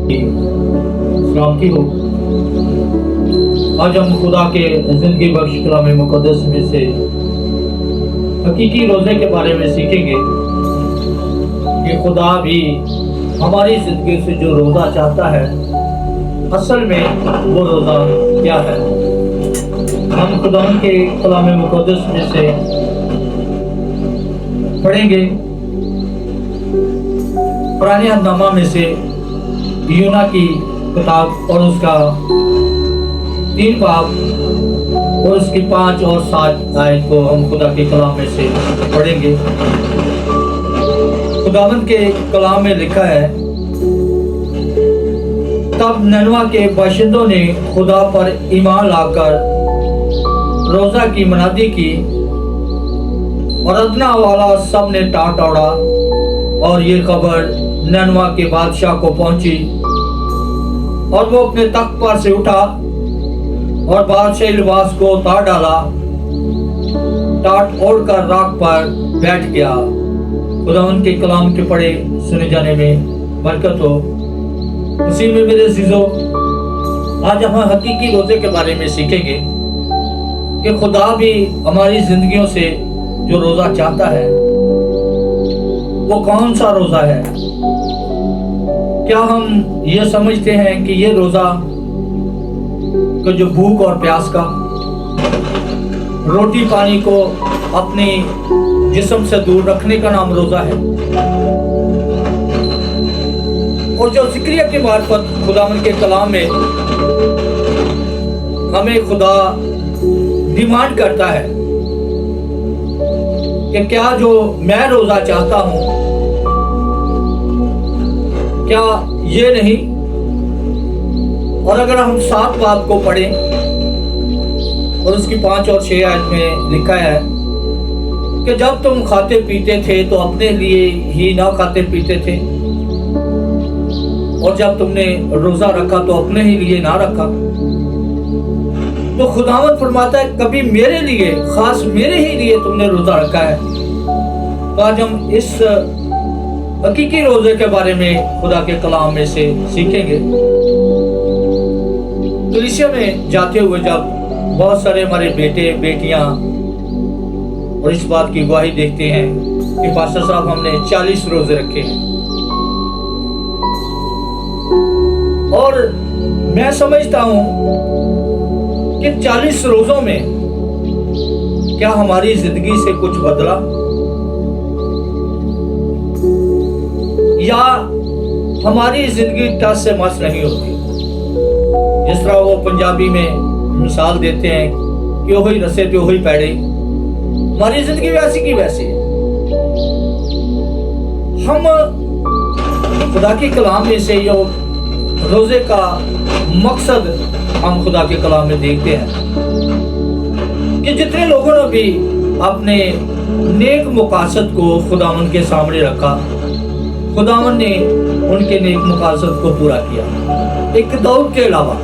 सलामती हो। आज हम खुदा के जिंदगी बख्श कलाम मुक़द्दस में से हकीकी रोज़े के बारे में सीखेंगे कि खुदा भी हमारी ज़िंदगी से जो रोज़ा चाहता है असल में वो रोज़ा क्या है। हम खुदा के कलाम मुक़द्दस में से पढ़ेंगे पुराने अहदनामा में से यूना की किताब और उसका 3 बाब और उसकी 5 और 7 आयत को हम खुदा के कलाम में से पढ़ेंगे। खुदावंद के कलाम में लिखा है, तब ननवा के बाशिंदों ने खुदा पर ईमान लाकर रोज़ा की मनादी की और अदना वाला सब ने टाट ओढ़ा और ये खबर ननवा के बादशाह को पहुंची और वो अपने तख्त पर से उठा और बादशाही लिबास को उतार डाला, टाट ओढ़कर राख पर बैठ गया। खुदावंद के कलाम के पढ़े सुने जाने में बरकत हो। उसी में मेरे अज़ीज़ों, आज हम हकीकी रोज़े के बारे में सीखेंगे कि खुदा भी हमारी जिंदगियों से जो रोज़ा चाहता है वो कौन सा रोज़ा है। क्या हम ये समझते हैं कि ये रोज़ा को जो भूख और प्यास का, रोटी पानी को अपने जिस्म से दूर रखने का नाम रोज़ा है, और जो ज़िक्रिया की मार्फत खुदावंद के कलाम में हमें खुदा डिमांड करता है कि क्या जो मैं रोज़ा चाहता हूँ क्या ये नहीं। और अगर हम 7 बाब को पढ़ें और उसकी 5 और 6 आयत में लिखा है कि जब तुम खाते पीते थे तो अपने लिए ही ना खाते पीते थे, और जब तुमने रोज़ा रखा तो अपने ही लिए ना रखा। तो खुदावंद फरमाता है कभी मेरे लिए, खास मेरे ही लिए तुमने रोज़ा रखा है। तो आज हम इस हकीकी रोज़े के बारे में खुदा के कलाम में से सीखेंगे। कलीसिया में जाते हुए जब बहुत सारे हमारे बेटे बेटियां और इस बात की गवाही देखते हैं कि पास्टर साहब हमने 40 रोजे रखे हैं, और मैं समझता हूं कि 40 रोजों में क्या हमारी जिंदगी से कुछ बदला, या हमारी जिंदगी टस से मस नहीं होती। जिस तरह वो पंजाबी में मिसाल देते हैं कि वही रसे तो वही पैड़े, हमारी जिंदगी वैसी की वैसी है। हम खुदा के कलाम में से जो रोजे का मकसद हम खुदा के कलाम में देखते हैं कि जितने लोगों ने भी अपने नेक मकासद को खुदावंद के सामने रखा, खुदावंद ने उनके नेक मकासद को पूरा किया, एक दाऊद के अलावा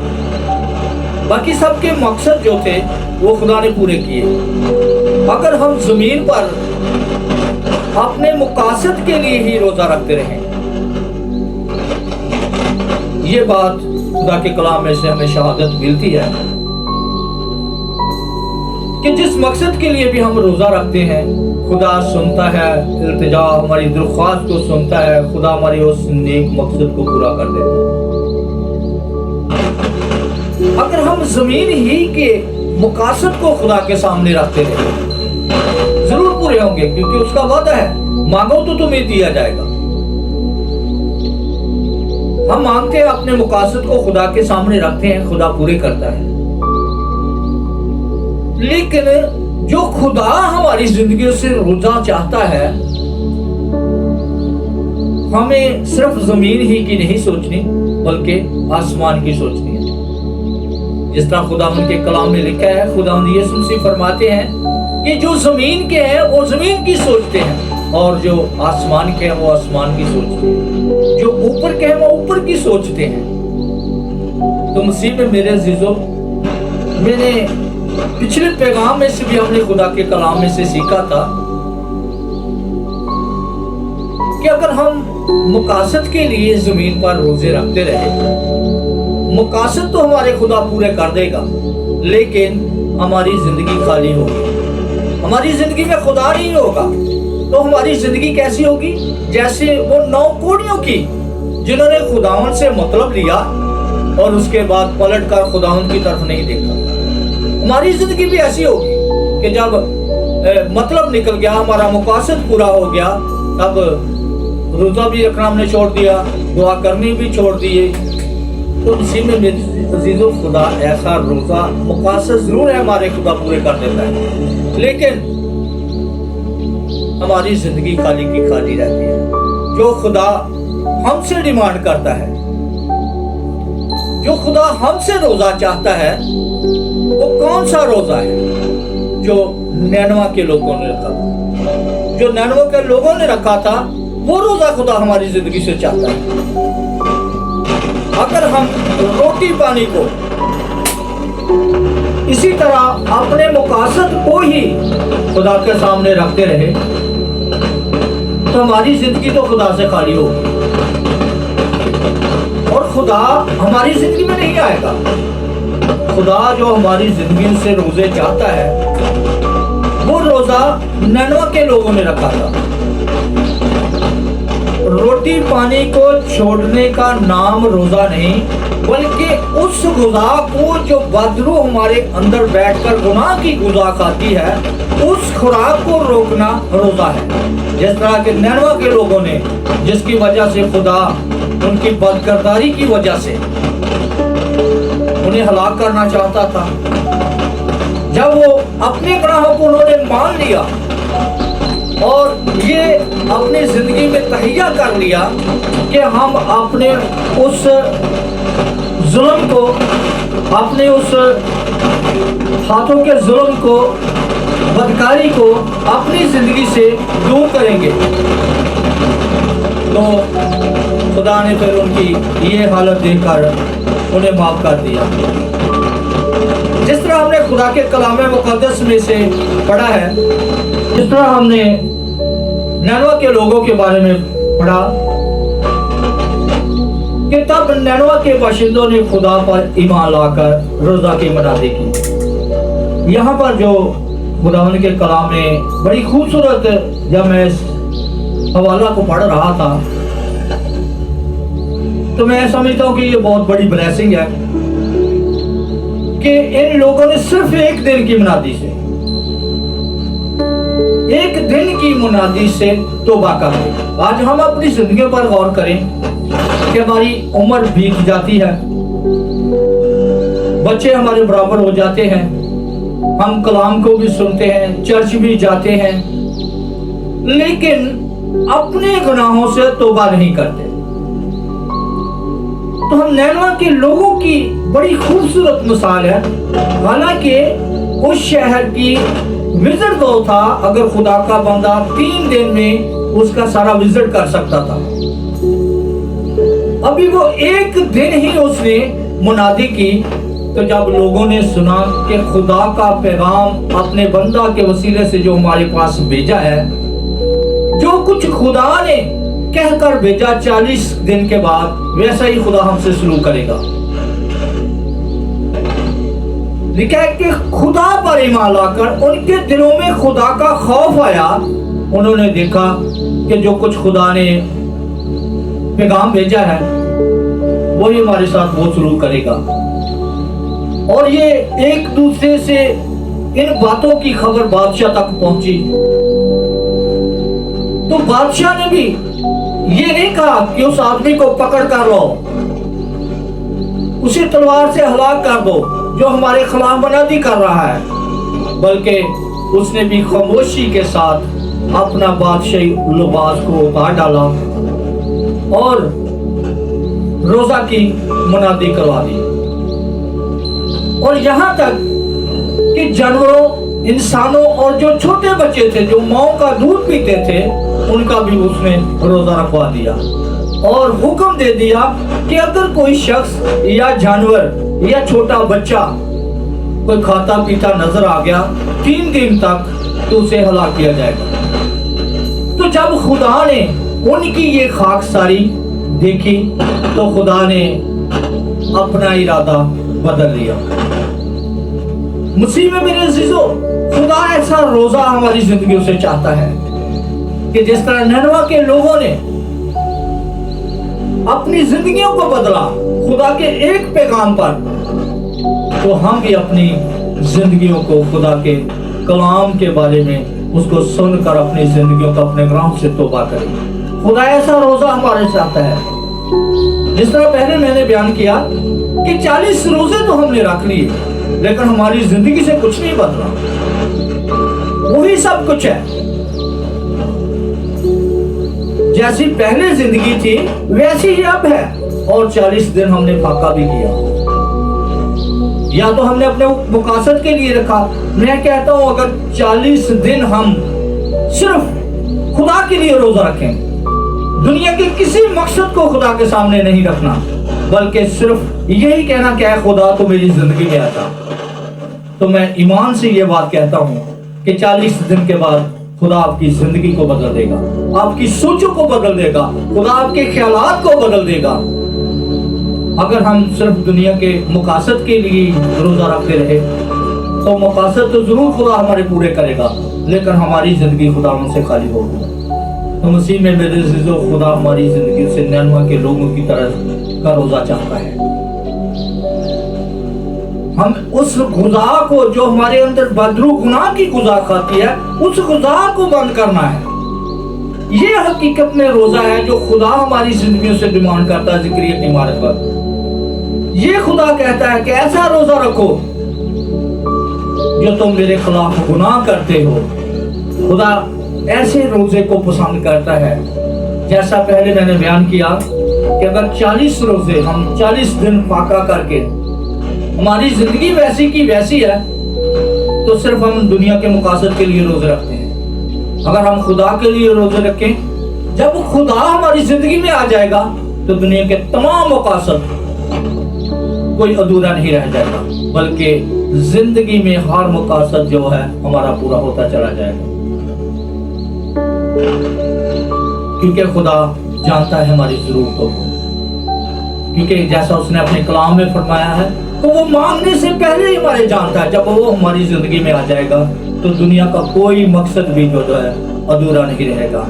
बाकी सबके मकसद जो थे वो खुदा ने पूरे किए। अगर हम जमीन पर अपने मकासद के लिए ही रोजा रखते रहें, ये बात खुदा के कलाम में से हमें शहादत मिलती है कि जिस मकसद के लिए भी हम रोजा रखते हैं खुदा सुनता है, इल्तिजा हमारी दरख्वास्त को सुनता है, खुदा हमारी उस नेक मकसद को पूरा कर देता है। अगर हम जमीन ही के मकासद को खुदा के सामने रखते रहे, जरूर पूरे होंगे, क्योंकि उसका वादा है मांगो तो तुम्हें दिया जाएगा। हम मांगते हैं, अपने मकासद को खुदा के सामने रखते हैं, खुदा पूरे करता है। लेकिन जो खुदा हमारी जिंदगी से रोजा चाहता है, हमें सिर्फ जमीन ही की नहीं सोचनी बल्कि आसमान की सोचनी है। जिस तरह खुदावंद के कलाम में लिखा है, खुदावंद यीशु मसीह फरमाते हैं कि जो जमीन के हैं वो जमीन की सोचते हैं, और जो आसमान के हैं वो आसमान की सोचते हैं, जो ऊपर के हैं वो ऊपर की सोचते हैं। तो मसीह में मेरे अजीजों, मैंने पिछले पैगाम में से भी हमने खुदा के कलाम में से सीखा था कि अगर हम मकासद के लिए जमीन पर रोजे रखते रहे, मकासद तो हमारे खुदा पूरे कर देगा, लेकिन हमारी जिंदगी खाली होगी, हमारी जिंदगी में खुदा नहीं होगा। तो हमारी जिंदगी कैसी होगी? जैसे वो 9 कोढ़ियों की जिन्होंने खुदावन से मतलब लिया और उसके बाद पलट कर खुदावन की तरफ नहीं देखा। हमारी जिंदगी भी ऐसी होगी कि जब मतलब निकल गया, हमारा मकासद पूरा हो गया, तब रोजा भी रखना हमने छोड़ दिया, दुआ करनी भी छोड़ दिए। तो इसी में अजीज़ो खुदा ऐसा रोजा मकासद जरूर है, हमारे खुदा पूरे कर देता है, लेकिन हमारी जिंदगी खाली की खाली रहती है। जो खुदा हमसे डिमांड करता है, जो खुदा हमसे रोजा चाहता है, वो कौन सा रोजा है? जो नैनवा के लोगों ने रखा था, जो नैनवा के लोगों ने रखा था, वो रोजा खुदा हमारी जिंदगी से चाहता है। अगर हम रोटी पानी को इसी तरह अपने मकासद को ही खुदा के सामने रखते रहे, तो हमारी जिंदगी तो खुदा से खाली होगी और खुदा हमारी जिंदगी में नहीं आएगा। खुदा जो हमारी जिंदगी से रोजे चाहता है, वो रोजा नैनवा के लोगों ने रखा था। रोटी पानी को छोड़ने का नाम रोजा नहीं, बल्कि उस गुज़ा को जो बदरू हमारे अंदर बैठकर गुनाह की गुज़ा खाती है, उस खुराक को रोकना रोजा है। जिस तरह के नैनवा के लोगों ने, जिसकी वजह से खुदा उनकी बदकिरदारी की वजह से उन्हें हलाक करना चाहता था, जब वो अपने गुनाहों को उन्होंने मान लिया और ये अपनी जिंदगी में तहिया कर लिया कि हम अपने उस जुल्म को, अपने उस हाथों के जुल्म को, बदकारी को अपनी जिंदगी से दूर करेंगे, तो खुदा ने फिर उनकी ये हालत देखकर उन्हें माफ कर दिया। जिस तरह हमने खुदा के कलाम मुक़द्दस में से पढ़ा है, जिस तरह हमने नैनवा के लोगों के बारे में पढ़ा कि तब नैनवा के बाशिंदों ने खुदा पर ईमान लाकर रोजा की मनादी की। यहाँ पर जो खुदावन के कलाम में बड़ी खूबसूरत, जब मैं इस हवाला को पढ़ रहा था तो मैं समझता हूँ कि ये बहुत बड़ी ब्लेसिंग है कि इन लोगों ने सिर्फ एक दिन की मुनादी से, एक दिन की मुनादी से तौबा कर ली। आज हम अपनी जिंदगी पर गौर करें कि हमारी उम्र बीत जाती है, बच्चे हमारे बराबर हो जाते हैं, हम कलाम को भी सुनते हैं, चर्च भी जाते हैं, लेकिन अपने गुनाहों से तौबा नहीं करते। तो हम नैनवा के लोगों की बड़ी खूबसूरत मिसाल है। हालांकि उस शहर की विजिट दो था, अगर खुदा का बंदा 3 दिन में उसका सारा विजिट कर सकता था, अभी वो एक दिन ही उसने मुनादी की। तो जब लोगों ने सुना कि खुदा का पैगाम अपने बंदा के वसीले से जो हमारे पास भेजा है, जो कुछ खुदा ने कहकर भेजा 40 दिन के बाद, वैसा ही खुदा हमसे सलूक करेगा। लिखा है कि खुदा पर ईमान लाकर उनके दिलों में खुदा का खौफ आया। उन्होंने देखा कि जो कुछ खुदा ने पैगाम भेजा है वही हमारे साथ वो सलूक करेगा। और ये एक दूसरे से इन बातों की खबर बादशाह तक पहुंची। तो बादशाह ने भी ये नहीं कहा कि उस आदमी को पकड़ कर लो, उसे तलवार से हलाक कर दो जो हमारे खिलाफ मुनादी कर रहा है, बल्कि उसने भी खामोशी के साथ अपना बादशाही लिबास को उतार डाला और रोजा की मुनादी करवा दी। और यहाँ तक कि जानवरों, इंसानों और जो छोटे बच्चे थे जो माओ का दूध पीते थे, उनका भी उसने रोजा रखवा दिया और हुक्म दे दिया कि अगर कोई शख्स या जानवर या छोटा बच्चा कोई खाता पीता नजर आ गया 3 दिन तक, तो उसे हलाक किया जाएगा। तो जब खुदा ने उनकी ये खाकसारी देखी तो खुदा ने अपना इरादा बदल लिया। मुसीब में मेरे अजीजों, खुदा ऐसा रोजा हमारी जिंदगियों से चाहता है कि जिस तरह नैनवा के लोगों ने अपनी जिंदगियों को बदला खुदा के एक पैगाम पर, तो हम भी अपनी जिंदगियों को खुदा के कलाम के बारे में उसको सुनकर अपनी जिंदगियों को अपने गुनाहों से तौबा करें। खुदा ऐसा रोजा हमारे चाहता है। जिस तरह पहले मैंने बयान किया कि 40 रोजे तो हमने रख लिए, लेकिन हमारी जिंदगी से कुछ नहीं बदला, वही सब कुछ है। जैसी पहले जिंदगी थी वैसी ही अब है, और 40 दिन हमने फाका भी किया। या तो हमने अपने मुकासद के लिए रखा। मैं कहता हूं अगर 40 दिन हम सिर्फ खुदा के लिए रोजा रखें, दुनिया के किसी मकसद को खुदा के सामने नहीं रखना, बल्कि सिर्फ यही कहना क्या है, खुदा तो मेरी जिंदगी में आता, तो मैं ईमान से ये बात कहता हूं कि 40 दिन के बाद खुदा आपकी जिंदगी को बदल देगा, आपकी सोचों को बदल देगा, खुदा आपके ख्यालात को बदल देगा। अगर हम सिर्फ दुनिया के मुकासद के लिए रोजा रखते रहे तो मुकासद तो जरूर खुदा हमारे पूरे करेगा, लेकिन हमारी जिंदगी खुदा उनसे खाली होगी। तो मसीह में मेरे अज़ीज़ों, खुदा हमारी जिंदगी से नैनवा के लोगों की तरह का रोजा चाहता है। हम उस गुज़ा को जो हमारे अंदर बदरू गुनाह की गुज़ा खाती है, उस गुज़ा को बंद करना है। ये हकीकत में रोजा है जो खुदा हमारी जिंदगियों से डिमांड करता है। ज़िक्रिया की इमारत पर ये खुदा कहता है कि ऐसा रोजा रखो जो तुम मेरे खिलाफ गुनाह करते हो। खुदा ऐसे रोजे को पसंद करता है। जैसा पहले मैंने बयान किया कि अगर 40 रोजे हम 40 दिन फाका करके हमारी जिंदगी वैसी की वैसी है, तो सिर्फ हम दुनिया के मुकासद के लिए रोजे रखते हैं। अगर हम खुदा के लिए रोजे रखें, जब खुदा हमारी जिंदगी में आ जाएगा तो दुनिया के तमाम मुकासद कोई अधूरा नहीं रह जाएगा, बल्कि जिंदगी में हर मुकासद जो है हमारा पूरा होता चला जाएगा। क्योंकि खुदा जानता है हमारी जरूरतों को, क्योंकि जैसा उसने अपने कलाम में फरमाया है, तो वो मांगने से पहले ही हमारे जानता है। जब वो हमारी जिंदगी में आ जाएगा तो दुनिया का कोई मकसद भी जो है अधूरा नहीं रहेगा।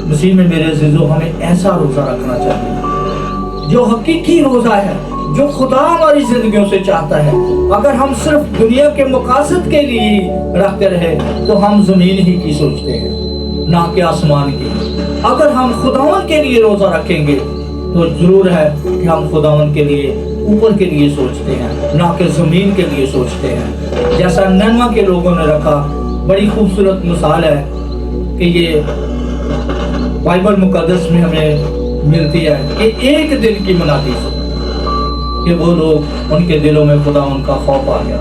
मसीह में मेरे अज़ीज़ों, हमें ऐसा रोजा रखना चाहिए जो हकीकी रोजा है, जो खुदा हमारी जिंदगियों से चाहता है। अगर हम सिर्फ दुनिया के मुकासद के लिए रखते रहे तो हम जमीन ही की सोचते हैं, ना कि आसमान की। अगर हम खुदावन के लिए रोजा रखेंगे तो जरूर है कि हम खुदावन के लिए ऊपर के लिए सोचते हैं, ना कि जमीन के लिए सोचते हैं। जैसा नैनवा के लोगों ने रखा, बड़ी खूबसूरत मिसाल है कि ये बाइबल मुकद्दस में हमें मिलती है कि एक दिन की मनाती कि वो लोग, उनके दिलों में खुदा उनका खौफ आ गया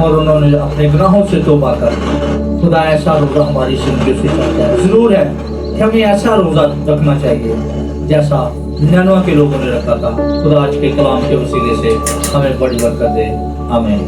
और उन्होंने अपने गुनाहों से तौबा कर दी। खुदा ऐसा रोजा हमारी जिंदगी से चाहता है। जरूर है कि हमें ऐसा रोजा रखना चाहिए जैसा नैनवा के लोगों ने रखा था। खुदा आज के कलाम के वसीले से हमें बड़ी बरकत दे। आमीन।